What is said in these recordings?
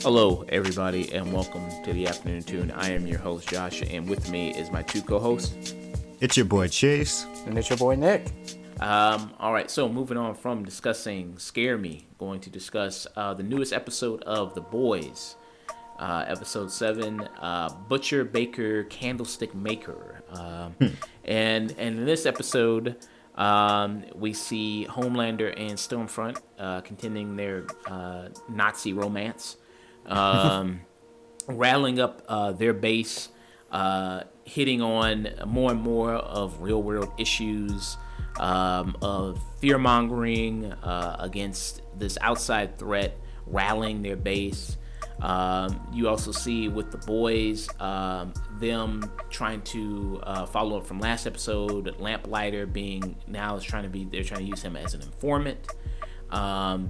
Hello, everybody, and welcome to the Afternoon Tune. I am your host, Josh, and with me is my two co-hosts. It's your boy, Chase. And it's your boy, Nick. All right, so moving on from discussing Scare Me, going to discuss the newest episode of The Boys, episode 7, Butcher, Baker, Candlestick Maker. And in this episode, we see Homelander and Stormfront continuing their Nazi romance. Rattling up their base, hitting on more and more of real world issues, of fear mongering against this outside threat, rallying their base. You also see with the boys, them trying to follow up from last episode. Lamplighter they're trying to use him as an informant.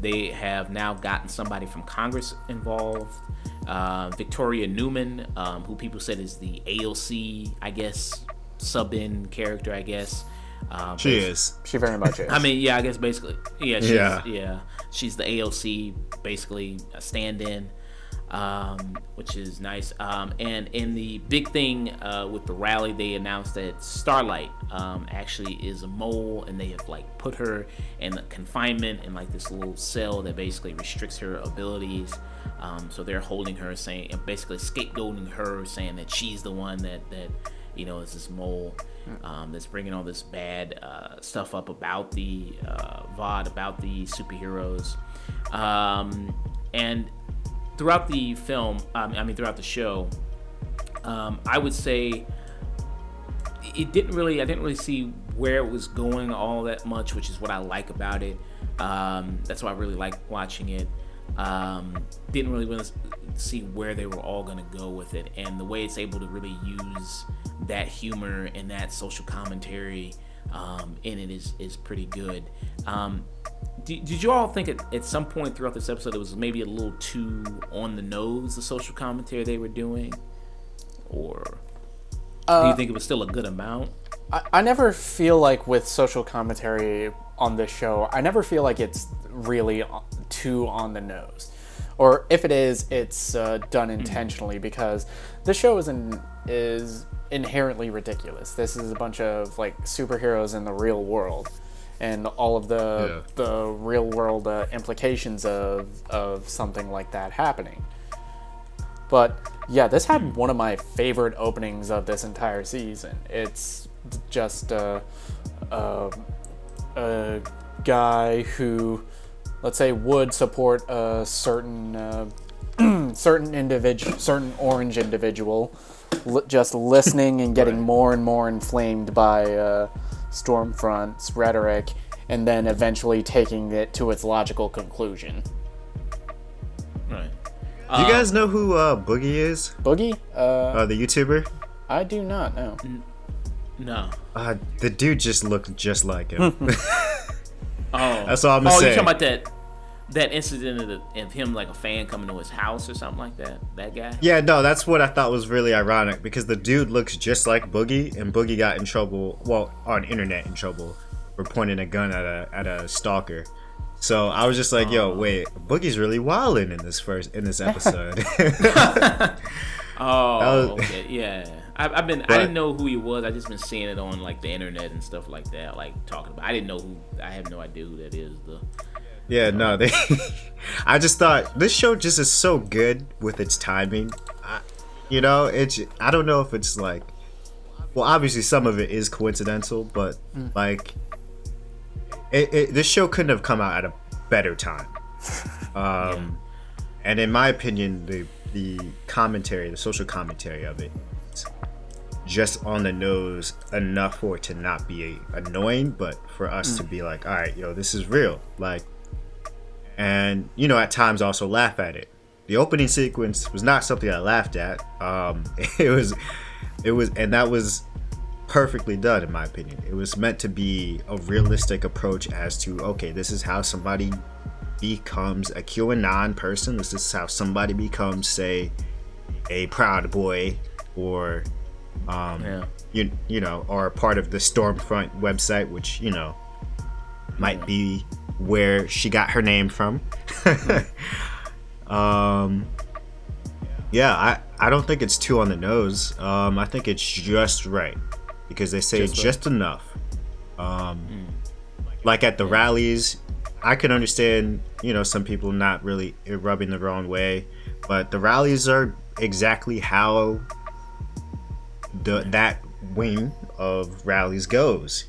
They have now gotten somebody from Congress involved. Victoria Newman, who people said is the AOC, I guess, sub-in character, I guess. She is. She very much is. I mean, yeah, I guess basically. Yeah, she's the AOC, basically a stand-in, which is nice. And in the big thing with the rally, they announced that Starlight actually is a mole, and they have put her in confinement in this little cell that basically restricts her abilities. So they're holding her, basically scapegoating her, saying that she's the one that is this mole that's bringing all this bad stuff up about the VOD, about the superheroes. And throughout the film, throughout the show, I would say I didn't really see where it was going all that much, which is what I like about it. That's why I really like watching it. Didn't really want to see where they were all going to go with it, and the way it's able to really use that humor and that social commentary in it is pretty good. Did you all think at some point throughout this episode it was maybe a little too on the nose, the social commentary they were doing? Or do you think it was still a good amount? I never feel like with social commentary on this show, I never feel like it's really too on the nose. Or if it is, it's done intentionally, because the show is inherently ridiculous. This is a bunch of superheroes in the real world, and all of the real world implications of something like that happening. But yeah, this had one of my favorite openings of this entire season. It's just a guy who, let's say, would support a certain orange individual, just listening and getting more and more inflamed by Stormfront's rhetoric, and then eventually taking it to its logical conclusion. Right. You guys know who Boogie is? Boogie? The YouTuber? I do not know. No. The dude just looked just like him. Oh, that's all I'm gonna say. You're talking about that incident of him, a fan coming to his house or something like that? That guy? Yeah, no, that's what I thought was really ironic, because the dude looks just like Boogie, and Boogie got in trouble, on internet in trouble, for pointing a gun at a stalker. So I was just like, yo, wait, Boogie's really wilding in this episode. Okay, yeah. I didn't know who he was. I just been seeing it on the internet and stuff like that, talking about. I didn't know who. I have no idea who that is. Yeah, no, I just thought this show just is so good with its timing. I don't know if it's well, obviously some of it is coincidental, but this show couldn't have come out at a better time. And in my opinion, the commentary, the social commentary of it, just on the nose enough for it to not be annoying, but for us to be all right, this is real. And at times also laugh at it. The opening sequence was not something I laughed at. It was, and that was perfectly done in my opinion. It was meant to be a realistic approach as to, okay, this is how somebody becomes a QAnon person. This is how somebody becomes, say, a Proud Boy, or or a part of the Stormfront website, which might be where she got her name from. Yeah, I don't think it's too on the nose. I think it's just right because they say just enough. Like at the rallies, I can understand, some people not really rubbing the wrong way, but the rallies are exactly how that wing of rallies goes,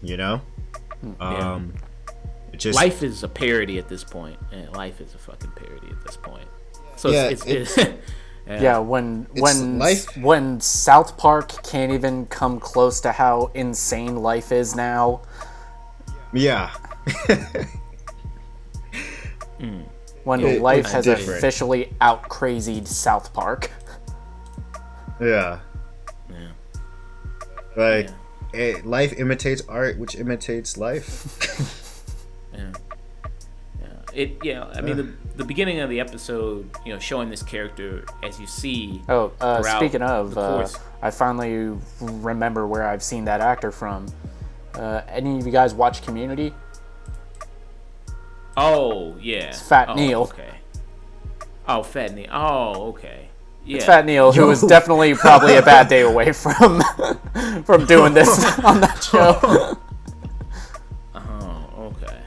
Just, life is a parody at this point, and life is a fucking parody at this point. So Yeah, it's Yeah, when life. when South Park can't even come close to how insane life is now. yeah. When life it's has different. officially out crazied South Park. Yeah. Yeah. Like, life imitates art, which imitates life. I mean, the beginning of the episode, showing this character as you see. Oh, throughout speaking of, the course. I finally remember where I've seen that actor from. Any of you guys watch Community? Oh yeah, It's Fat Neil. Okay. Oh, Fat Neil. Oh, okay. Yeah. It's Fat Neil, who was definitely probably a bad day away from from doing this on that show. Oh, okay.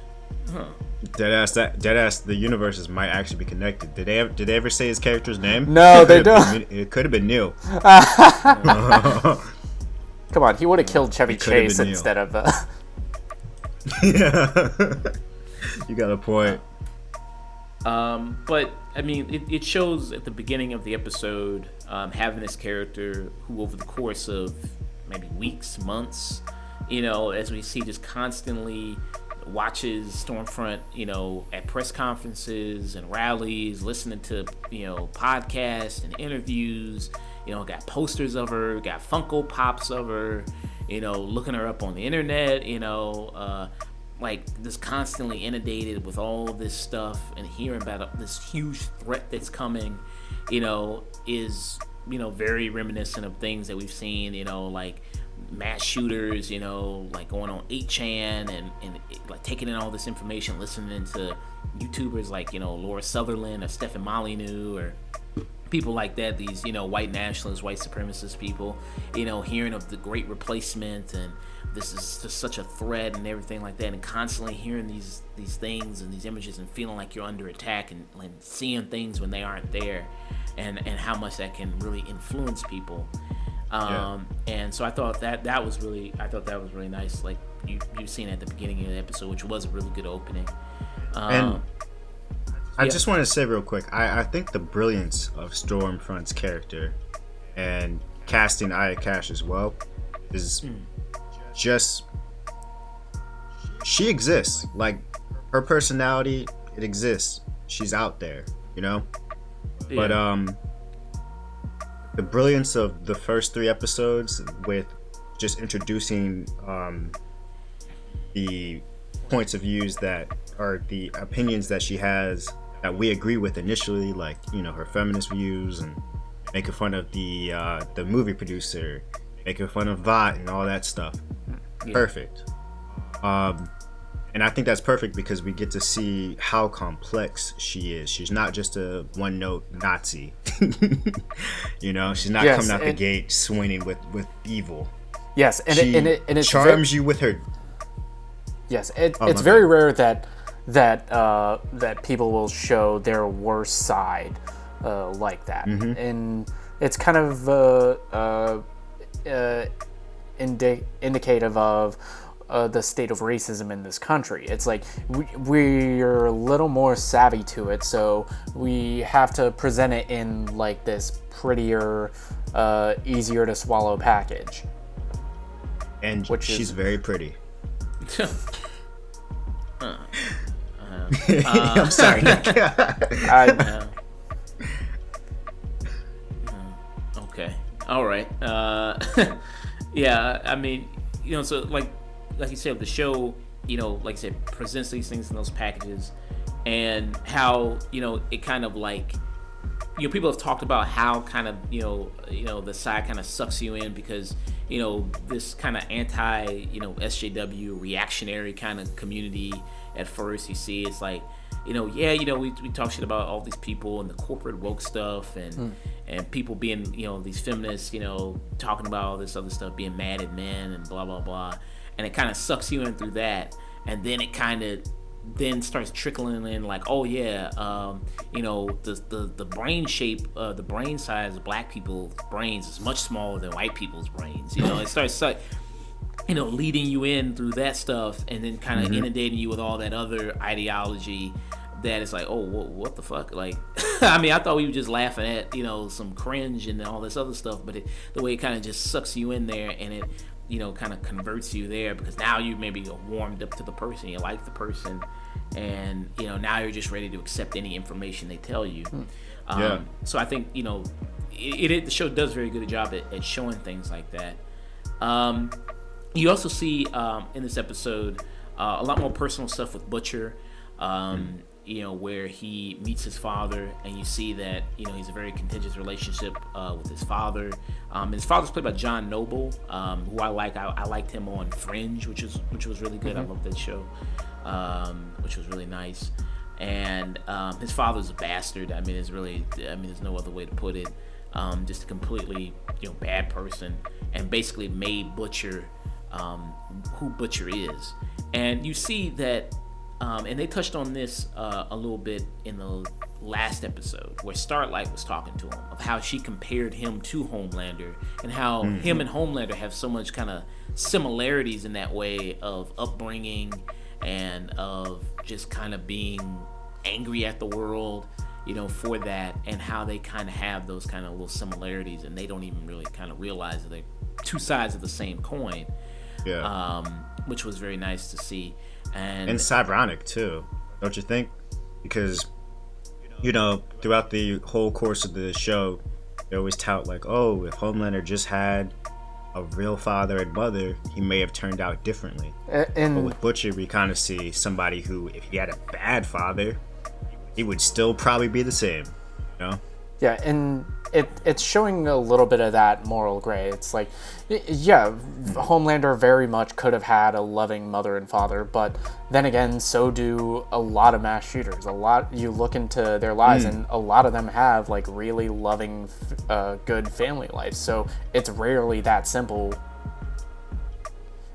Huh. Deadass. The universes might actually be connected. Did they ever say his character's name? No, they don't. It could have been Neil. Come on, he would have killed Chevy It could have Chase been Neil. instead of. Yeah. You got a point. But I mean, it shows at the beginning of the episode having this character who, over the course of maybe weeks, months, as we see, just constantly watches Stormfront, at press conferences and rallies, listening to, podcasts and interviews. Got posters of her, got Funko Pops of her, looking her up on the internet, like just constantly inundated with all this stuff and hearing about this huge threat that's coming, is, very reminiscent of things that we've seen, like mass shooters, like going on 8chan and like taking in all this information, listening to YouTubers like, Laura Sutherland or Stephen Molyneux or people like that, these, white nationalists, white supremacist people, hearing of the Great Replacement and this is just such a threat and everything like that, and constantly hearing these things and these images and feeling like you're under attack and seeing things when they aren't there, and how much that can really influence people. And so I thought that was really nice. Like you've seen at the beginning of the episode, which was a really good opening. And I just want to say real quick, I think the brilliance of Stormfront's character and casting Aya Cash as well is just, she exists. Like, her personality, it exists. She's out there, But the brilliance of the first 3 episodes with just introducing the points of views that are the opinions that she has that we agree with initially, like, her feminist views and making fun of the movie producer, making fun of Vought and all that stuff. Yeah. Perfect. And I think that's perfect because we get to see how complex she is. She's not just a one-note Nazi. She's not coming out the gate swinging with evil. Yes, and it charms you with her. Yes, it's very rare that people will show their worst side like that, and it's kind of indicative of the state of racism in this country. It's like we're a little more savvy to it, so we have to present it in like this prettier, easier to swallow package. And she's very pretty. I'm sorry. Okay. All right. Yeah. I mean, so like you said, the show, like I said, presents these things in those packages, and how it kind of like, people have talked about how kind of the side kind of sucks you in because this kind of anti, SJW reactionary kind of community at first. You see, it's like, we talk shit about all these people and the corporate woke stuff and people being, these feminists, talking about all this other stuff, being mad at men and blah, blah, blah. And it kind of sucks you in through that. And then it kind of then starts trickling in like, oh yeah, the brain shape, the brain size of black people's brains is much smaller than white people's brains. It starts like, leading you in through that stuff, and then kind of inundating you with all that other ideology that is like, oh, what the fuck? Like, I mean, I thought we were just laughing at, some cringe and all this other stuff, but the way it kind of just sucks you in there, and it, kind of converts you there, because now you maybe are warmed up to the person, you like the person, and, now you're just ready to accept any information they tell you. So I think, the show does a very good job at showing things like that. You also see in this episode a lot more personal stuff with Butcher, where he meets his father, and you see that he's a very contentious relationship with his father. His father's played by John Noble, who I like. I liked him on Fringe, which was really good. I love that show, which was really nice. And his father's a bastard. I mean, there's no other way to put it. Just a completely bad person, and basically made Butcher who Butcher is. And you see that, and they touched on this a little bit in the last episode, where Starlight was talking to him, of how she compared him to Homelander, and how him and Homelander have so much kind of similarities in that way of upbringing, and of just kind of being angry at the world, for that, and how they kind of have those kind of little similarities, and they don't even really kind of realize that they're two sides of the same coin. Which was very nice to see. And it's ironic too, don't you think? Because throughout the whole course of the show, they always tout like, oh, if Homelander just had a real father and mother, he may have turned out differently. But with Butcher, we kind of see somebody who, if he had a bad father, he would still probably be the same. Yeah, and it's showing a little bit of that moral gray. It's like, yeah, Homelander very much could have had a loving mother and father, but then again, so do a lot of mass shooters. You look into their lives, and a lot of them have like really loving, good family lives. So it's rarely that simple.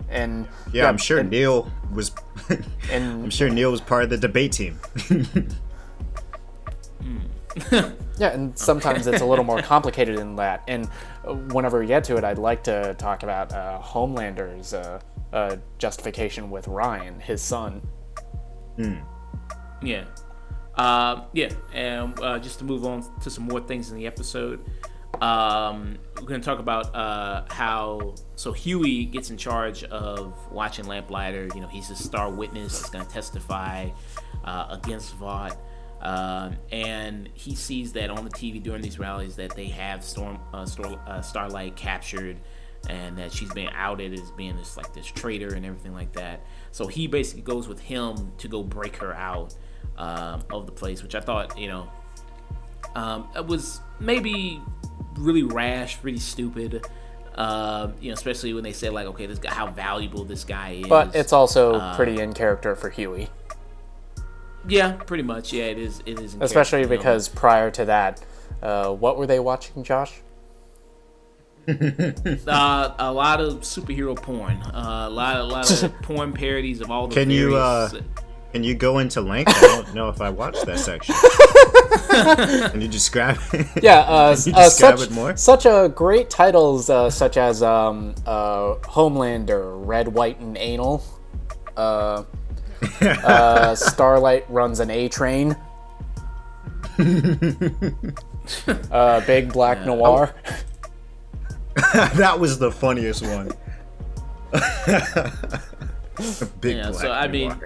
And I'm sure Neil was. I'm sure Neil was part of the debate team. Yeah, and sometimes it's a little more complicated than that. And whenever we get to it, I'd like to talk about Homelander's justification with Ryan, his son. Yeah. And just to move on to some more things in the episode, we're going to talk about how Huey gets in charge of watching Lamplighter. He's a star witness. He's going to testify against Vought. And he sees that on the TV during these rallies that they have Starlight captured, and that she's being outed as being this traitor and everything like that. So he basically goes with him to go break her out of the place, which I thought, it was maybe really rash, really stupid. Especially when they said like, okay, this guy, how valuable this guy is. But it's also pretty in character for Huey. Yeah, pretty much. Yeah, it is. Especially because prior to that, what were they watching, Josh? A lot of superhero porn. A lot of porn parodies of all the. Can you go into length? I don't know if I watched that section. Can you describe it? Yeah, describe it more? Such great titles such as Homelander, Red, White, and Anal. Starlight runs an A train. Big Black Noir. That was the funniest one. Big Black so I mean, Noir.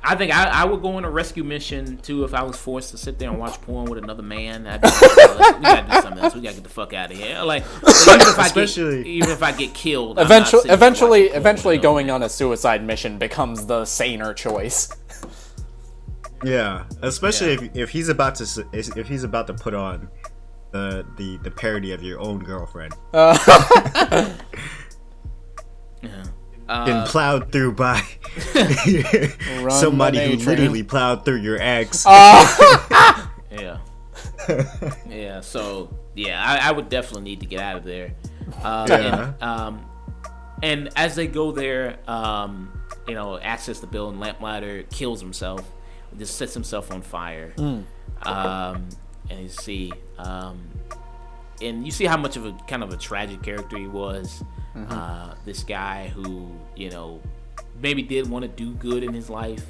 I think I would go on a rescue mission too if I was forced to sit there and watch porn with another man. I'd be like, we gotta do something else. We gotta get the fuck out of here. Like, even if I get killed, eventually going on a suicide mission becomes the saner choice. Yeah, especially if he's about to put on the parody of your own girlfriend. Yeah. Getting plowed through by somebody who literally plowed through your ex. Yeah. Yeah. So yeah, I would definitely need to get out of there. And as they go there, access the building, Lamplighter kills himself, just sets himself on fire. And you see, and you see how much of a kind of a tragic character he was. This guy who, maybe did want to do good in his life,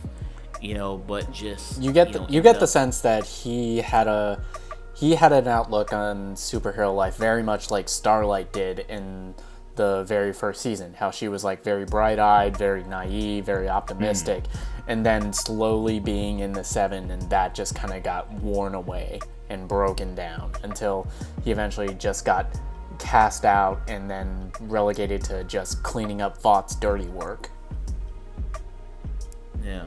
but just you get the sense that he had an outlook on superhero life very much like Starlight did in the very first season, how she was like very bright-eyed, very naive, very optimistic, and then slowly being in the Seven, and that just kind of got worn away and broken down until he eventually just got cast out and then relegated to just cleaning up Vought's dirty work. Yeah.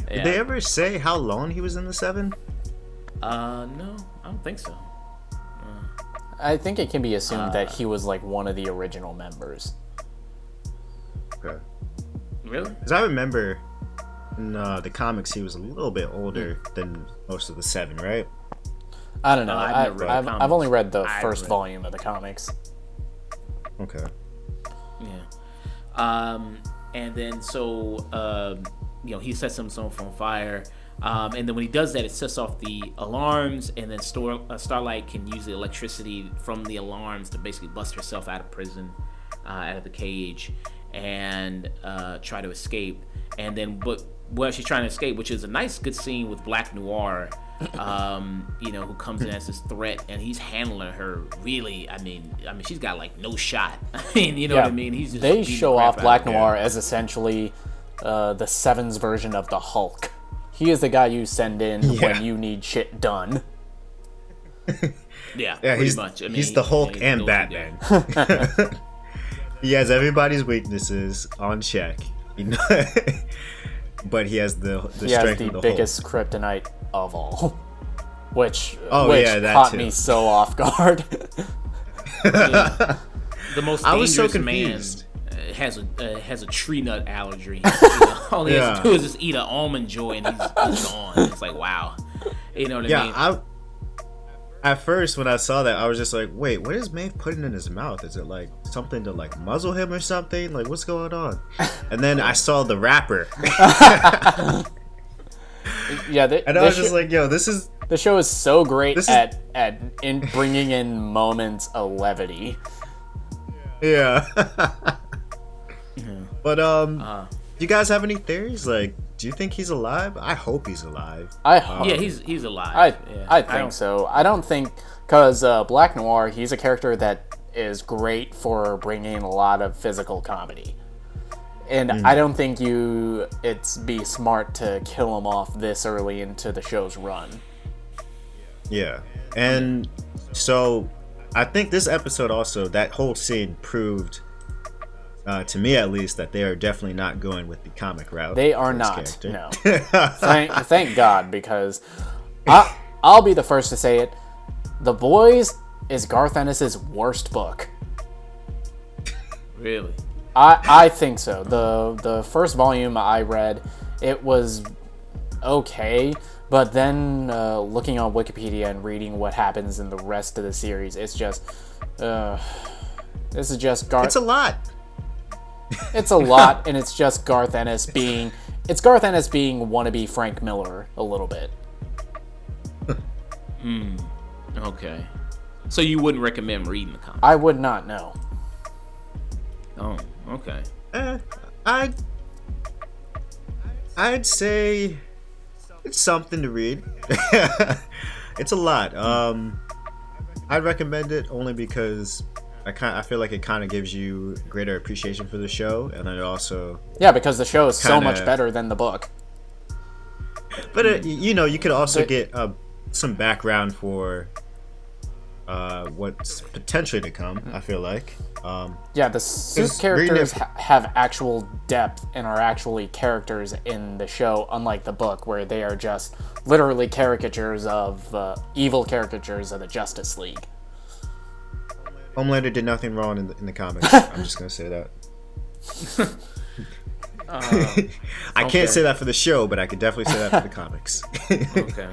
Did they ever say how long he was in the Seven? No, I don't think so. I think it can be assumed that he was like one of the original members. Okay. Really? Because I remember in the comics he was a little bit older than most of the Seven, right? I don't know. I've only read the first volume of the comics. Okay. Yeah. And then so he sets himself on fire. And then when he does that, it sets off the alarms, and then Starlight can use the electricity from the alarms to basically bust herself out of prison, out of the cage, and try to escape. And then, she's trying to escape, which is a nice, good scene with Black Noir, who comes in as this threat, and he's handling her really. I mean, she's got like no shot. What I mean? He's just they show off Black Noir as essentially the Seven's version of the Hulk. He is the guy you send in when you need shit done. Yeah, pretty much. He's the Hulk and Batman. He has everybody's weaknesses on check, but he has the strength of the biggest kryptonite of all, which that caught too. me so off guard. The most dangerous I was so man confused. has a tree nut allergy. All he has to do is just eat an almond joy and he's gone. It's like, wow. You know what I mean? At first when I saw that, I was just like, wait, what is Maeve putting in his mouth? Is it like something to like muzzle him or something? Like, what's going on? And then I saw the wrapper. And I was just like, yo, this is... The show is so great in bringing in moments of levity. Yeah. But do you guys have any theories? Like, do you think he's alive? I hope he's alive. I hope. Yeah, he's alive. I think so. I don't think, because Black Noir, he's a character that is great for bringing in a lot of physical comedy, and I don't think it's be smart to kill him off this early into the show's run. Yeah, and so I think this episode also, that whole scene proved, to me at least, that they are definitely not going with the comic route. They are not. No. Thank God, because I'll be the first to say it. The Boys is Garth Ennis' worst book. Really? I think so. The first volume I read, it was okay, but then looking on Wikipedia and reading what happens in the rest of the series, it's just this is just Garth. It's a lot. It's a lot, and it's just Garth Ennis being wannabe Frank Miller a little bit. Okay. So you wouldn't recommend reading the comic? I would not, no. Oh, okay. I'd say it's something to read. It's a lot. I'd recommend it only because I feel like it kind of gives you greater appreciation for the show, and then it also because the show is so much better than the book. But you could also get some background for what's potentially to come. I feel like. Yeah, the suit 'Cause characters reading have actual depth and are actually characters in the show, unlike the book, where they are just literally caricatures of evil caricatures of the Justice League. Homelander did nothing wrong in the comics. I'm just gonna say that. I can't say that for the show, but I could definitely say that for the comics. Okay.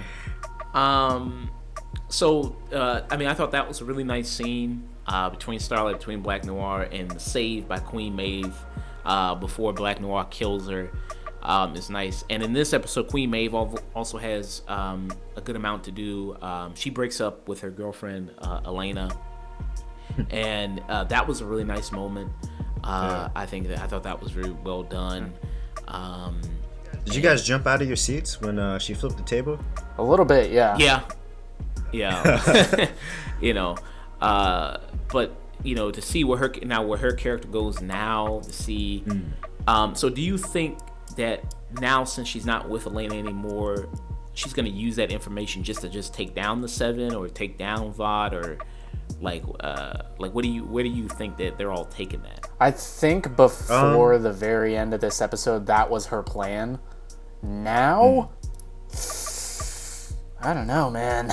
So, I mean, I thought that was a really nice scene between Starlight, between Black Noir, and the save by Queen Maeve before Black Noir kills her. Is nice. And in this episode, Queen Maeve also has a good amount to do. She breaks up with her girlfriend, Elena. And that was a really nice moment. I thought that was very well done. Did you guys jump out of your seats when she flipped the table? A little bit, yeah. Yeah. You know, but you know, to see where her character goes now, to see. So do you think that now, since she's not with Elena anymore, she's going to use that information just to take down the Seven or take down Vought, or like where do you think that they're all taking that? I think before the very end of this episode, that was her plan. Now, I don't know, man.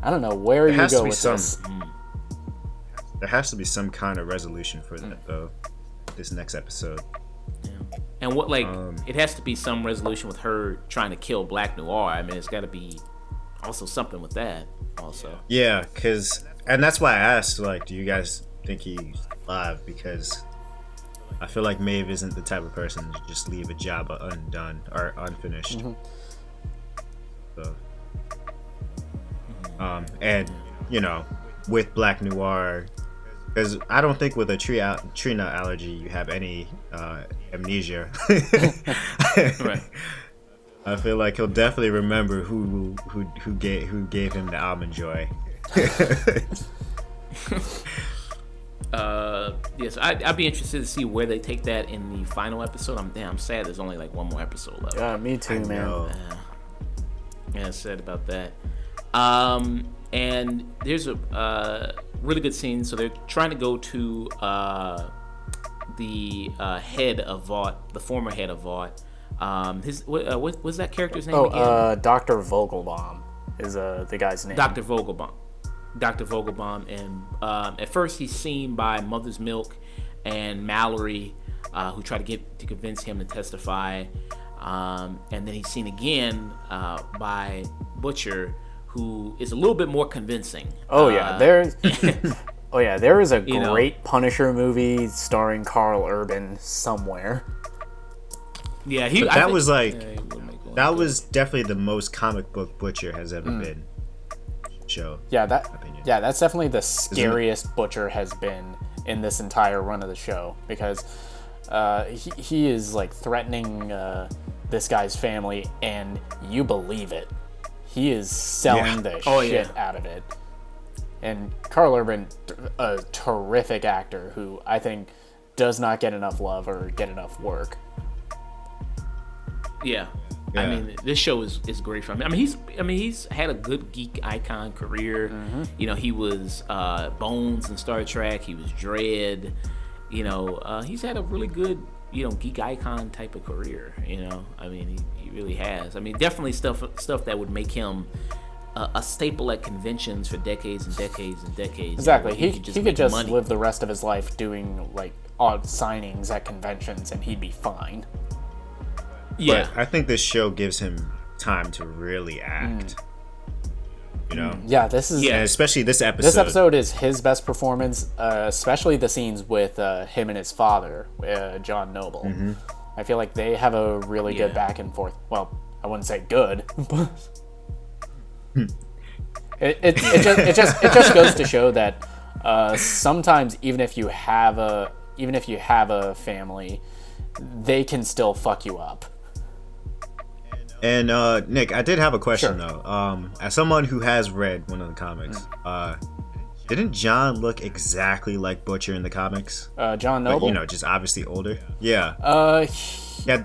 I don't know where you go with this. There has to be some kind of resolution for that, though. This next episode. Yeah. And what, it has to be some resolution with her trying to kill Black Noir. I mean, it's got to be also something with that, also. Yeah, and that's why I asked, do you guys think he's alive? Because I feel like Maeve isn't the type of person to just leave a job undone or unfinished. So, and with Black Noir, because I don't think with a tree nut allergy you have any amnesia. Right. I feel like he'll definitely remember who gave him the almond joy. Yes, I'd be interested to see where they take that in the final episode. I'm sad there's only one more episode left. Yeah, me too, man. Yeah, sad about that. And there's a really good scene. So they're trying to go to the head of Vought, the former head of Vought. What was that character's name again? Dr. Vogelbaum is the guy's name. Dr. Vogelbaum, and at first he's seen by Mother's Milk and Mallory, who try to convince him to testify, and then he's seen again by Butcher, who is a little bit more convincing. There is a great Punisher movie starring Carl Urban somewhere. Yeah, that was definitely the most comic book Butcher has ever been. Show. That's definitely the scariest Butcher has been in this entire run of the show, because he is threatening this guy's family, and you believe it. He is selling the shit out of it. And Carl Urban, a terrific actor who I think does not get enough love or get enough work. Yeah. I mean, this show is great for him. I mean, he's had a good geek icon career. He was Bones in Star Trek. He was Dredd. He's had a really good geek icon type of career. I mean, he really has. I mean, definitely stuff that would make him a staple at conventions for decades and decades and decades. Exactly. He could just live the rest of his life doing odd signings at conventions, and he'd be fine. Yeah, but I think this show gives him time to really act. Yeah, this is. Yeah, especially this episode. This episode is his best performance, especially the scenes with him and his father, John Noble. I feel like they have a really good back and forth. Well, I wouldn't say good, but it just goes to show that sometimes even if you have a family, they can still fuck you up. And Nick, I did have a question though. As someone who has read one of the comics, didn't John look exactly like Butcher in the comics? John Noble, but, just obviously older. Yeah.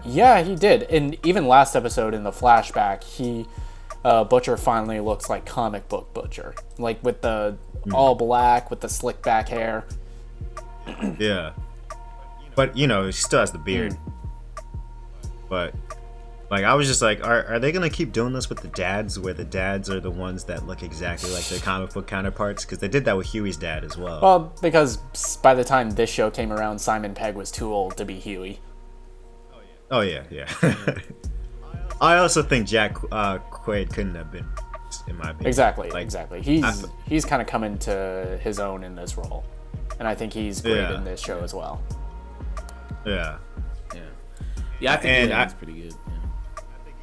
Yeah, he did. And even last episode in the flashback, Butcher finally looks like comic book Butcher, like with the all black with the slick back hair. Yeah. But, you know, he still has the beard. But, like, I was just like, are they going to keep doing this with the dads, where the dads are the ones that look exactly like their comic book counterparts? Because they did that with Huey's dad as well. Well, because by the time this show came around, Simon Pegg was too old to be Huey. Oh, yeah. I also think Jack Quaid couldn't have been, in my opinion. Exactly. He's kind of come into his own in this role. And I think he's great in this show as well. Yeah. Yeah, I think he's pretty good. Yeah.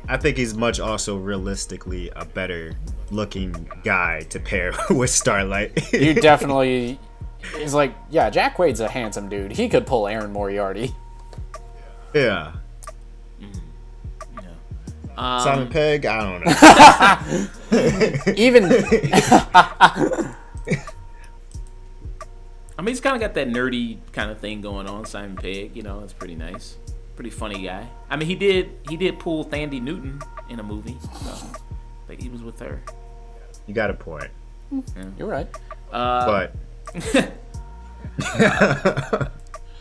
I think he's much also realistically a better looking guy to pair with Starlight. You definitely... He's like, yeah, Jack Quaid's a handsome dude. He could pull Aaron Moriarty. Yeah. Simon Pegg, I don't know. Even... I mean, he's kind of got that nerdy kind of thing going on, Simon Pegg. You know, it's pretty nice. Pretty funny guy. I mean, he did pull Thandie Newton in a movie. So, like, he was with her. You got a point. Yeah. You're right. But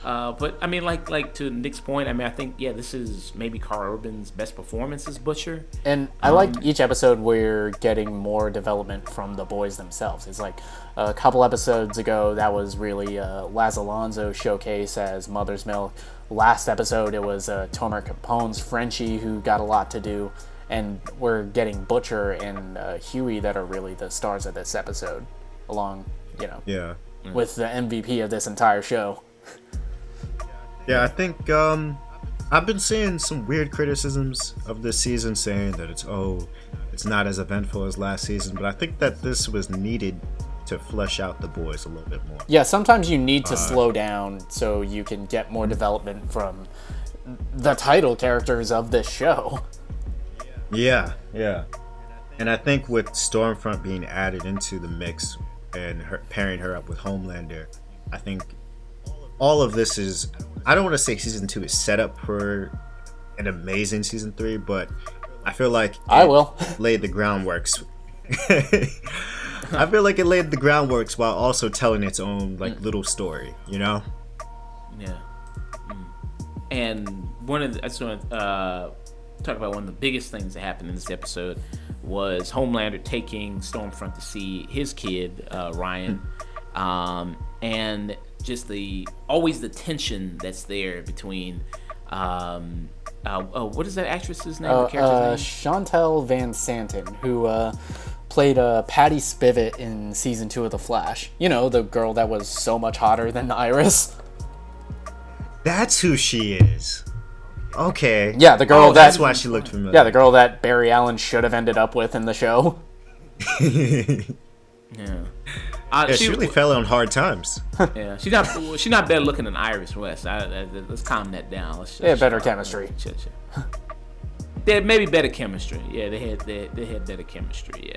But I mean, like to Nick's point, I mean, I think this is maybe Carl Urban's best performance as Butcher. And I like each episode we're getting more development from the boys themselves. It's like a couple episodes ago that was really Laz Alonso showcase as Mother's Milk. Last episode it was Tomer Capone's Frenchie who got a lot to do, and we're getting Butcher and Huey that are really the stars of this episode, along with the MVP of this entire show. Yeah, I think I've been seeing some weird criticisms of this season, saying that it's not as eventful as last season, but I think that this was needed to flesh out the boys a little bit more. Yeah, sometimes you need to slow down so you can get more development from the title characters of this show. Yeah. And I think with Stormfront being added into the mix and pairing her up with Homelander, I think all of this is, I don't want to say season 2 is set up for an amazing season 3, but I feel like laid the groundworks. I feel like it laid the groundworks while also telling its own little story, you know? Yeah. And I just want to talk about one of the biggest things that happened in this episode was Homelander taking Stormfront to see his kid, Ryan, and just always the tension that's there between what is that actress's name? The character's name? Chantel Van Santen, who played Patty Spivot in season 2 of The Flash. You know, the girl that was so much hotter than Iris. That's who she is. Okay. Yeah, the girl that's why she looked familiar. Yeah, the girl that Barry Allen should have ended up with in the show. Yeah. She really fell on hard times. Yeah, she's not better looking than Iris West. Let's calm that down. They had better chemistry. They had maybe better chemistry. Yeah, they had better chemistry.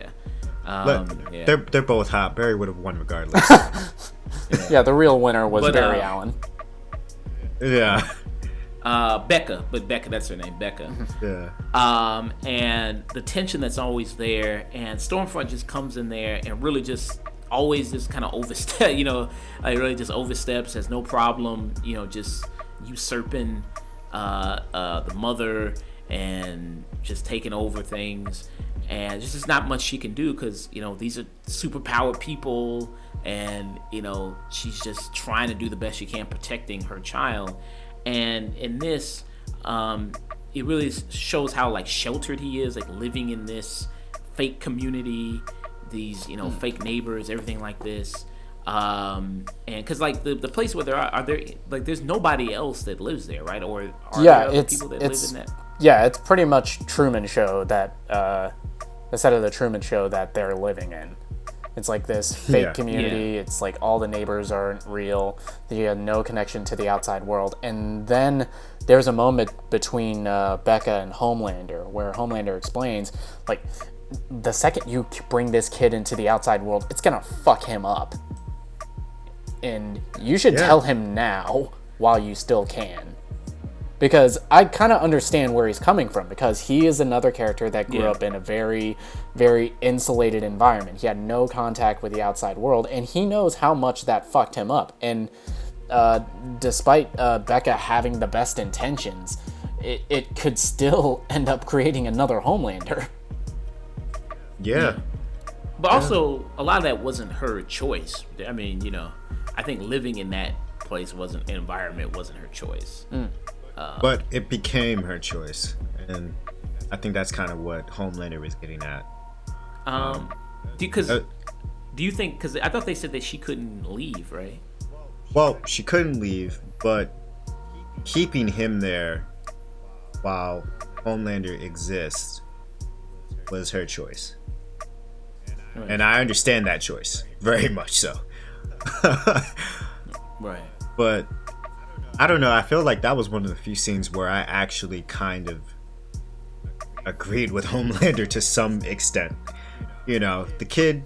Yeah. They're both hot. Barry would have won regardless. Yeah, the real winner was Barry Allen. Yeah. Becca, that's her name, Becca. Yeah. And the tension that's always there, and Stormfront just comes in there and really just always just kind of overstep, really just oversteps, has no problem, just usurping the mother and just taking over things, and just there's not much she can do because these are superpowered people, and she's just trying to do the best she can protecting her child. And in this, it really shows how sheltered he is, living in this fake community, these fake neighbors, everything like this. And because the place where are there there's nobody else that lives there, right? Or are there other people that live in that? Yeah, it's pretty much Truman Show that the set of the Truman Show that they're living in. It's like this fake community. Yeah. It's like all the neighbors aren't real. They have no connection to the outside world. And then there's a moment between Becca and Homelander where Homelander explains, the second you bring this kid into the outside world, it's gonna fuck him up. And you should tell him now while you still can. because I kind of understand where he's coming from, because he is another character that grew Yeah. up in a very, very insulated environment. He had no contact with the outside world, and he knows how much that fucked him up. And despite Becca having the best intentions, it could still end up creating another Homelander. Yeah. But also, a lot of that wasn't her choice. I mean, you know, I think living in that environment wasn't her choice. But it became her choice, and I think that's kind of what Homelander was getting at. Do you think? Because I thought they said that she couldn't leave, right? Well, she couldn't leave, but keeping him there while Homelander exists was her choice. Right. And I understand that choice, very much so. Right. But I don't know, I feel like that was one of the few scenes where I actually kind of agreed with Homelander to some extent. You know, the kid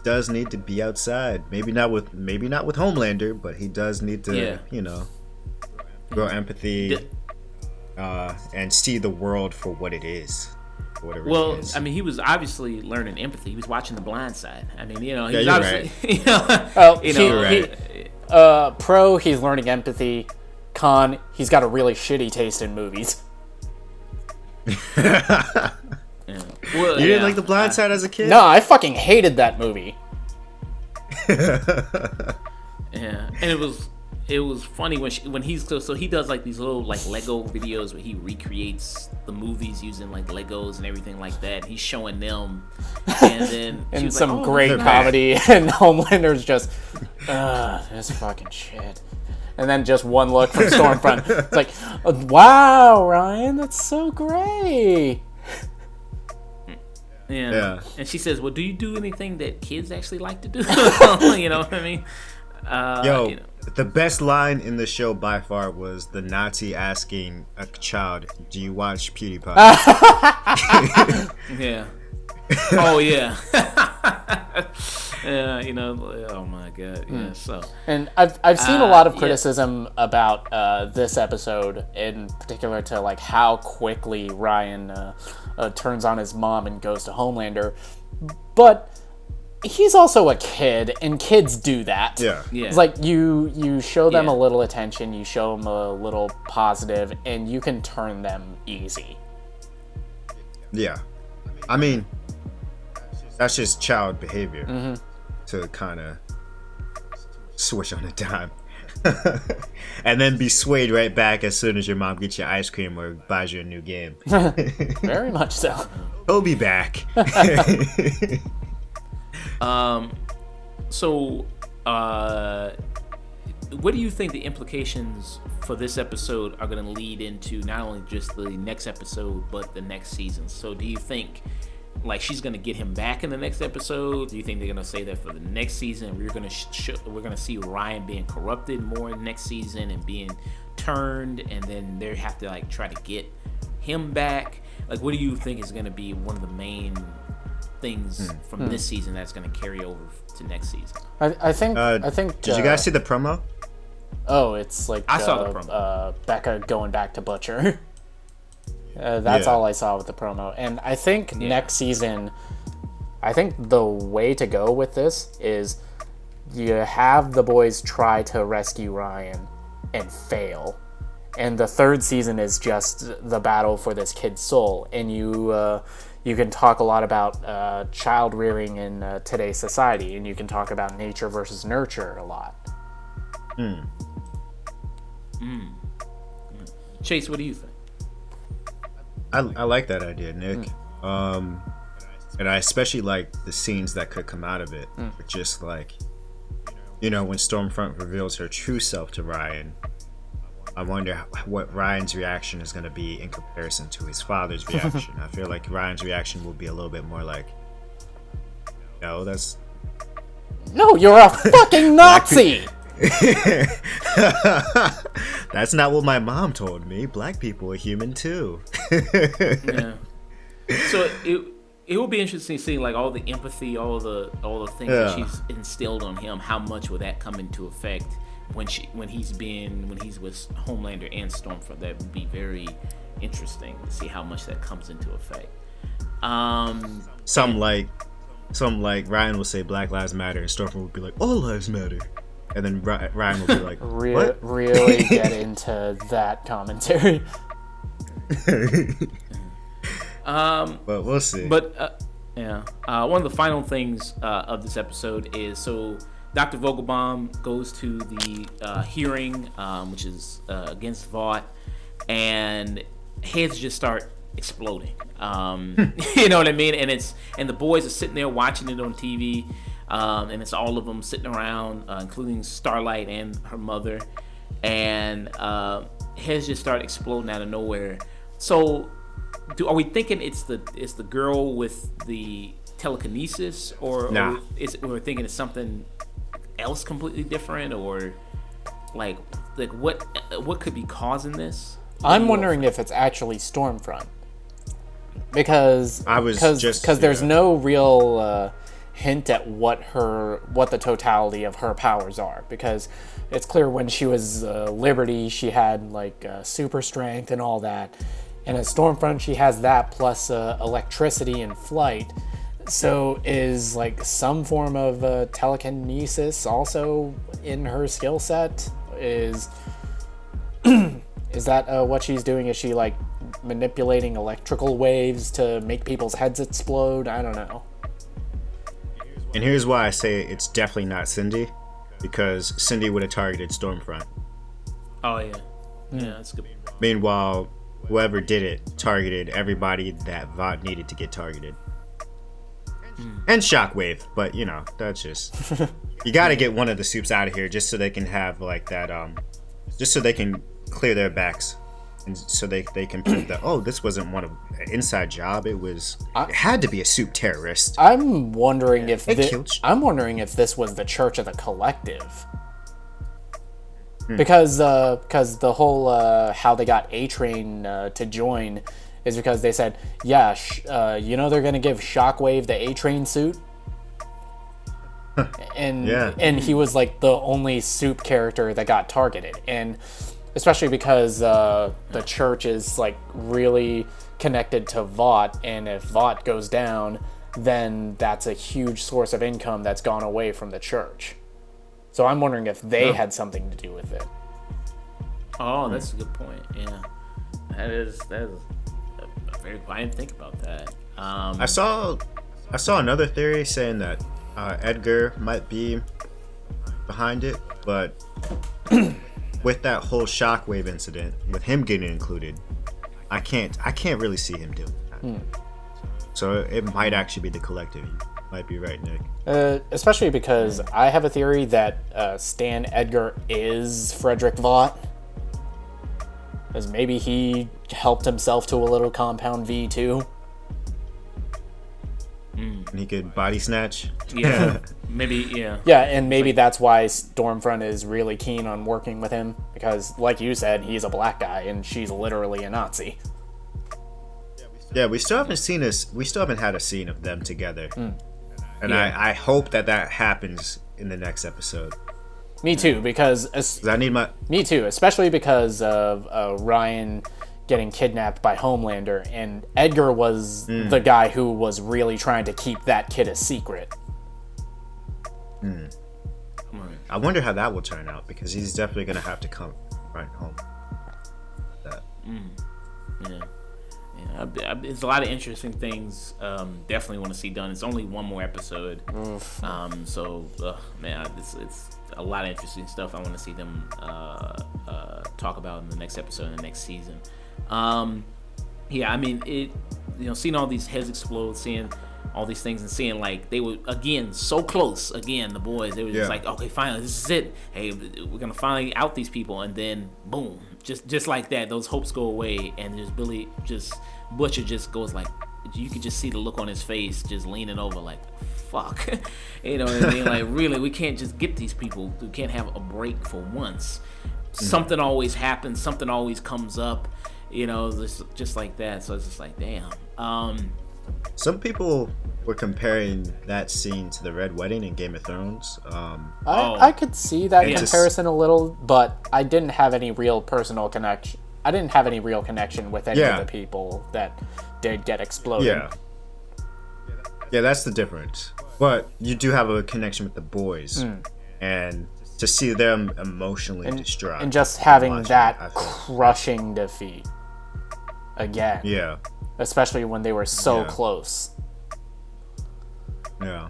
does need to be outside. Maybe not with Homelander, but he does need to, you know, grow empathy and see the world for what it is. Whatever Well, it is. I mean, he was obviously learning empathy. He was watching The Blind Side. I mean, you know, he Yeah, was you're obviously, you know, Well, You're right. Pro, he's learning empathy. Con, he's got a really shitty taste in movies. yeah. Well, You didn't like The Blind Side as a kid? No, I fucking hated that movie. Yeah, and it was funny when he's so he does like these little like Lego videos where he recreates the movies using like Legos and everything like that. He's showing them, and then she And was some like, "Oh, great look at comedy, and Homelander's just, this fucking shit. And then just one look from Stormfront. It's like, wow, Ryan, that's so great. that." Yeah. And she says, "Well, do you do anything that kids actually like to do?" You know what I mean? Yo, you know. the best line in the show by far was the Nazi asking a child, "Do you watch PewDiePie?" Yeah. Oh yeah. Yeah, you know. Oh my god. Yeah. So. And I've seen a lot of yeah. criticism about this episode, in particular to like how quickly Ryan turns on his mom and goes to Homelander, but he's also a kid, and kids do that. Yeah. Yeah. It's like you show them Yeah. a little attention, you show them a little positive, and you can turn them easy. Yeah. I mean, that's just child behavior to kind of switch on a dime. And then be swayed right back as soon as your mom gets you ice cream or buys you a new game. Very much so. He'll be back. So, what do you think the implications for this episode are going to lead into not only just the next episode, but the next season? So, do you think, like, she's going to get him back in the next episode? Do you think they're going to say that for the next season? We're going to see Ryan being corrupted more next season and being turned, and then they have to like try to get him back? Like, what do you think is going to be one of the main things from this season that's going to carry over to next season? I think. Did you guys see the promo? Oh, it's like I saw the promo. Becca going back to Butcher. That's Yeah. all I saw with the promo. And I think next season, I think the way to go with this is you have the boys try to rescue Ryan and fail. And the third season is just the battle for this kid's soul. And you can talk a lot about child rearing in today's society. And you can talk about nature versus nurture a lot. Chase, what do you think? I like that idea, Nick. And I especially like the scenes that could come out of it. Just like, you know, when Stormfront reveals her true self to Ryan, I wonder what Ryan's reaction is going to be in comparison to his father's reaction. I feel like Ryan's reaction will be a little bit more like, no, that's... No, you're a fucking Nazi! That's not what my mom told me. Black people are human too. Yeah. So it will be interesting to see like all the empathy, all the things that she's instilled on him. How much will that come into effect when he's with Homelander and Stormfront. That would be very interesting to see how much that comes into effect. Some like Ryan will say Black Lives Matter, and Stormfront will be like all lives matter, and then Ryan will be like, what? Really get into that commentary. But we'll see. But one of the final things of this episode is, so Dr. Vogelbaum goes to the hearing, which is against Vought, and heads just start exploding. You know what I mean? And the boys are sitting there watching it on TV, and it's all of them sitting around, including Starlight and her mother, and heads just start exploding out of nowhere. So, are we thinking it's the girl with the telekinesis, or nah. we're thinking it's something else completely different, or like what could be causing this? I'm wondering if it's actually Stormfront, because there's no real hint at what the totality of her powers are, because it's clear when she was Liberty she had like super strength and all that, and as Stormfront she has that plus electricity and flight. So is like some form of telekinesis also in her skill set? Is that what she's doing? Is she like manipulating electrical waves to make people's heads explode? I don't know. And here's why I say it's definitely not Cindy, because Cindy would have targeted Stormfront. Oh yeah, yeah, that's good. Meanwhile, whoever did it targeted everybody that Vought needed to get targeted. And Shockwave, but you know, that's just you got to get one of the soups out of here just so they can have like that, just so they can clear their backs, and so they can prove that this wasn't an inside job. It had to be a soup terrorist. I'm wondering if this was the Church of the Collective, because the whole how they got A-Train to join is because they said, they're going to give Shockwave the A-Train suit. And he was like the only soup character that got targeted. And especially because the church is like really connected to Vought, and if Vought goes down, then that's a huge source of income that's gone away from the church. So I'm wondering if they had something to do with it. Oh, that's a good point. Yeah, that is I didn't think about that. I saw another theory saying that Edgar might be behind it, but with that whole Shockwave incident, with him getting included, I can't really see him doing that. So it might actually be the Collective. You might be right, Nick. Especially because I have a theory that Stan Edgar is Frederick Vought. Because maybe he helped himself to a little Compound V too. And he could body snatch. Yeah, maybe. Yeah. Yeah, and maybe that's why Stormfront is really keen on working with him, because, like you said, he's a black guy and she's literally a Nazi. Yeah, we still haven't had a scene of them together, and I hope that happens in the next episode. Me too, because me too, especially because of Ryan getting kidnapped by Homelander, and Edgar was the guy who was really trying to keep that kid a secret. I wonder how that will turn out, because he's definitely gonna have to come right home. Yeah, there's a lot of interesting things. Definitely want to see done. It's only one more episode, it's a lot of interesting stuff. I want to see them talk about in the next episode and the next season. Seeing all these heads explode, seeing all these things, and seeing like they were again so close. Again, the boys, they were just like, okay, finally, this is it. Hey, we're gonna finally out these people, and then boom, just like that, those hopes go away, and Butcher just goes like, you could just see the look on his face, just leaning over like, fuck, you know what I mean? Like, really, we can't just get these people. We can't have a break for once. Something always happens. Something always comes up. You know, just like that. So it's just like, damn. Some people were comparing that scene to the Red Wedding in Game of Thrones. I could see that Yes. comparison a little, but I didn't have any real personal connection. I didn't have any real connection with any of the people that did get exploded. Yeah, that's the difference. But you do have a connection with the boys, and to see them emotionally distraught, And just having watching that it, I think. crushing defeat again. Yeah, Especially when they were so Yeah. close. yeah.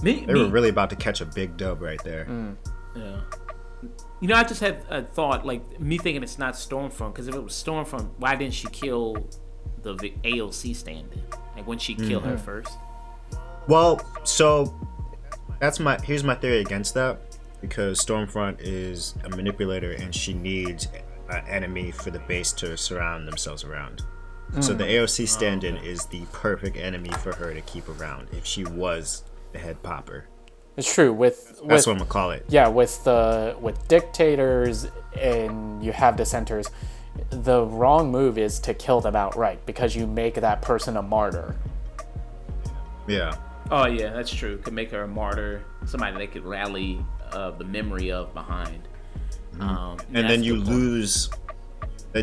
Me, They were really about to catch a big dub right there. Yeah. You know, I just had a thought, like, me thinking it's not Stormfront, because if it was Stormfront, why didn't she kill the AOC stand-in? Like, wouldn't she kill her first? Well, so here's my theory against that, because Stormfront is a manipulator and she needs an enemy for the base to surround themselves around. So the AOC stand-in is the perfect enemy for her to keep around if she was the head popper. It's true That's what I'm gonna call it. Yeah, with dictators and you have dissenters, the wrong move is to kill them outright because you make that person a martyr. Yeah. Oh, yeah, that's true. Could make her a martyr, somebody they could rally the memory of behind. And that's then a you good point.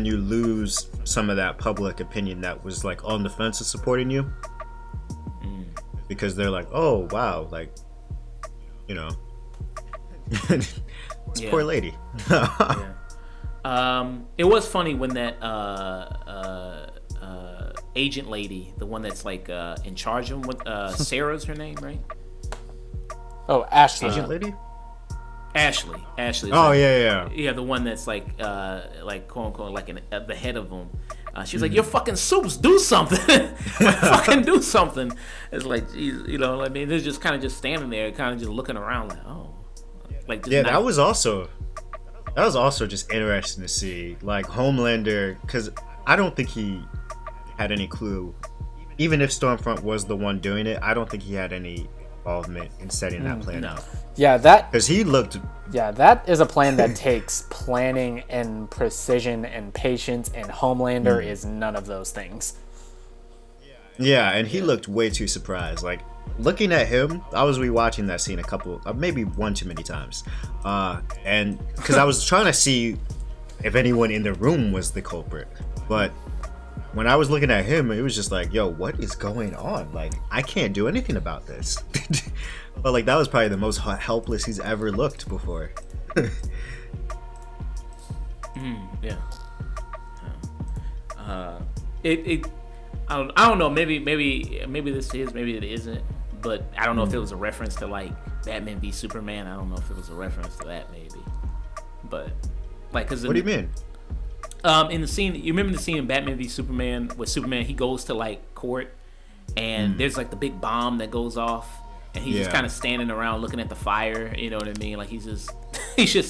lose some of that public opinion that was like on the fence of supporting you, because they're like, oh wow, like, you know, this poor lady. It was funny when that agent lady, the one that's like in charge of them, Sarah's her name, right? Oh, Ashley. Agent lady. Ashley. Oh yeah. Yeah, the one that's like quote unquote like the head of them. She was like, "Your fucking soups, do something, fucking do something." It's like, geez, you know, I mean, they're just kind of just standing there, kind of just looking around, like, oh, like just Yeah, not- that was also just interesting to see, like Homelander, because I don't think he had any clue. Even if Stormfront was the one doing it, I don't think he had any involvement in setting that plan out. Yeah, that Because he looked. that is a plan that takes planning and precision and patience, and Homelander is none of those things. Yeah, and he looked way too surprised. Like, looking at him, I was rewatching that scene a couple, maybe one too many times. And because I was trying to see if anyone in the room was the culprit. But when I was looking at him, it was just like, yo, what is going on? Like, I can't do anything about this. But, like, that was probably the most helpless he's ever looked before. yeah. I don't know. Maybe this is, maybe it isn't. But I don't know if it was a reference to like Batman v Superman. I don't know if it was a reference to that, maybe. But like, cause What do you mean? in the scene, you remember the scene in Batman v Superman where Superman he goes to like court, and there's like the big bomb that goes off, and he's just Yeah. kind of standing around looking at the fire. You know what I mean? Like he's just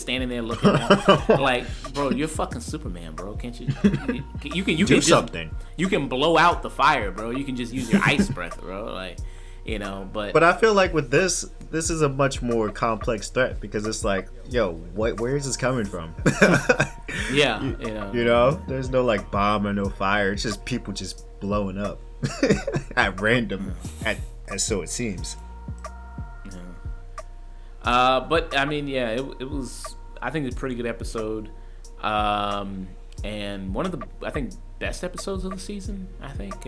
standing there looking at, like, bro, you're fucking Superman, bro. Can't you? You can Do just, something. You can blow out the fire, bro. You can just use your ice breath, bro. Like, you know, but I feel like with this is a much more complex threat, because it's like, yo, where is this coming from? yeah, You know, there's no like bomb or no fire. It's just people just blowing up at random, as so it seems. But I mean, yeah, it was. I think it's a pretty good episode, and one of the I think best episodes of the season. I think,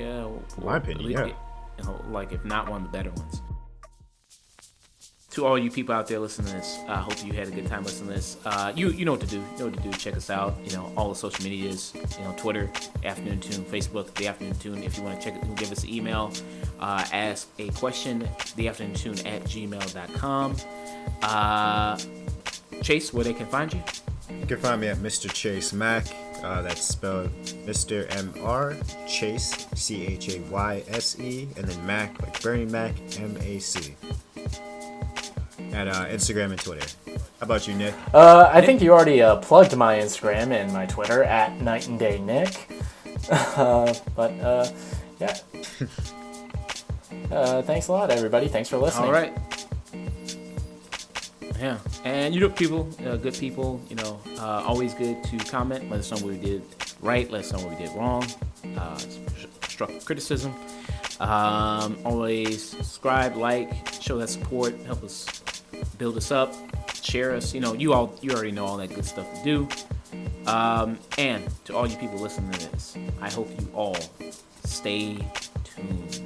my opinion, yeah. You know, like if not one of the better ones. To all you people out there listening to this, I hope you had a good time listening to this. You know what to do. You know what to do. Check us out. You know, all the social medias. You know, Twitter, Afternoon Tune, Facebook, The Afternoon Tune. If you want to check it, you can give us an email. Ask a question, theafternoontune@gmail.com. Chase, where they can find you? You can find me at Mr. Chase Mac. That's spelled Mr. M-R Chase CHAYSE, and then Mac like Bernie Mac MAC. At Instagram and Twitter. How about you, Nick? I think you already plugged my Instagram and my Twitter at Night and Day Nick. Yeah. Thanks a lot, everybody. Thanks for listening. All right. Yeah, and you know, people, good people, you know, always good to comment. Let us know what we did right. Let us know what we did wrong. constructive criticism. Always subscribe, like, show that support, help us build us up, share us. You already know all that good stuff to do. And to all you people listening to this, I hope you all stay tuned.